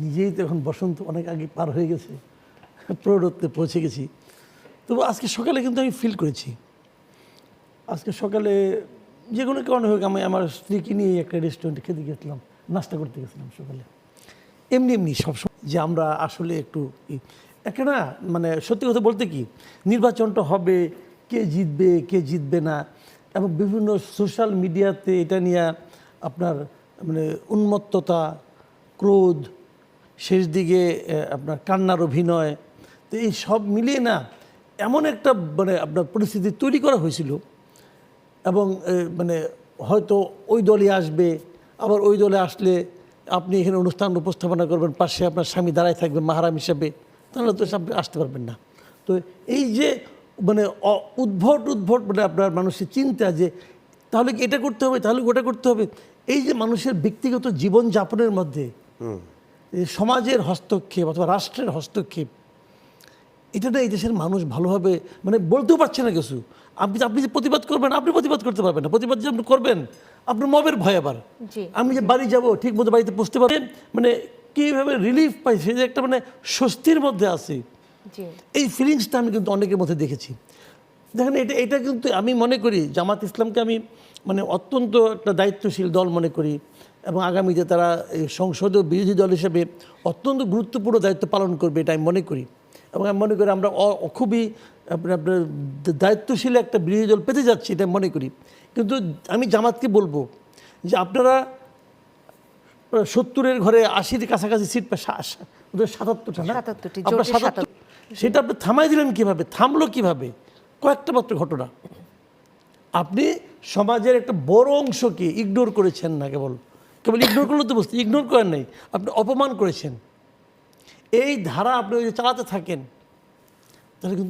নিজেই তো এখন বসন্ত অনেক আগে পার হয়ে গেছে, প্রৌঢ়ত্বে পৌঁছে গেছি। তবু আজকে সকালে কিন্তু আমি ফিল করেছি, আজকে সকালে যে কোনো কারণে হোক আমি আমার স্ত্রীকে নিয়ে একটা রেস্টুরেন্টে খেতে গেছিলাম, নাস্তা করতে গেছিলাম সকালে। এমনি এমনি সবসময় যে আমরা আসলে একটু একটা না, মানে সত্যি কথা বলতে কি, নির্বাচনটা হবে, কে জিতবে না, এবং বিভিন্ন সোশ্যাল মিডিয়াতে এটা নিয়ে আপনার মানে উন্মত্ততা, ক্রোধ, শেষ দিকে আপনার কান্নার অভিনয়, তো এই সব মিলিয়ে না এমন একটা মানে আপনার পরিস্থিতি তৈরি করা হয়েছিল। এবং মানে হয়তো ওই দলই আসবে, আবার ওই দলে আসলে আপনি এখানে অনুষ্ঠান উপস্থাপনা করবেন, পাশে আপনার স্বামী দাঁড়ায় থাকবেন মাহারাম হিসাবে, তাহলে তো আপনি আসতে পারবেন না। তো এই যে মানে উদ্ভট মানে আপনার মানুষের চিন্তা যে তাহলে কি এটা করতে হবে, তাহলে ওটা করতে হবে, এই যে মানুষের ব্যক্তিগত জীবনযাপনের মধ্যে সমাজের হস্তক্ষেপ অথবা রাষ্ট্রের হস্তক্ষেপ, এটা না এই দেশের মানুষ ভালোভাবে মানে বলতেও পারছে না কিছু। আপনি যে প্রতিবাদ করবেন, আপনি প্রতিবাদ করতে পারবেন না। প্রতিবাদ যে আপনি করবেন, আপনার মবের ভয় আবার। আমি যে বাড়ি যাব, ঠিক মতো বাড়িতে পৌঁছতে পারবেন, মানে কীভাবে রিলিফ পাইছে, যে একটা মানে স্বস্তির মধ্যে আছে, এই ফিলিংসটা আমি কিন্তু অনেকের মধ্যে দেখেছি। দেখেন, এটা কিন্তু আমি মনে করি জামাত ইসলামকে আমি মানে অত্যন্ত একটা দায়িত্বশীল দল মনে করি, এবং আগামীতে তারা এই সংসদীয় বিরোধী দল হিসেবে অত্যন্ত গুরুত্বপূর্ণ দায়িত্ব পালন করবে, এটা আমি মনে করি। এবং আমি মনে করি আমরা খুবই আপনার দায়িত্বশীল একটা বিরোধী দল পেতে যাচ্ছি, এটা মনে করি। কিন্তু আমি জামাতকে বলবো যে আপনারা 70-এর ঘরে 80-র কাছাকাছি সিট পায়, 77টা না, আপনার 77, সেটা আপনি থামাই দিলেন কীভাবে, থামলো কীভাবে? কয়েকটা মাত্র ঘটনা। আপনি সমাজের একটা বড় অংশকে ইগনোর করেছেন না, কেবল ইগনোর করলে তো বুঝতে, ইগনোর করেন নাই, আপনি অপমান করেছেন। এই ধারা আপনি চালাতে থাকেন, তাহলে কিন্তু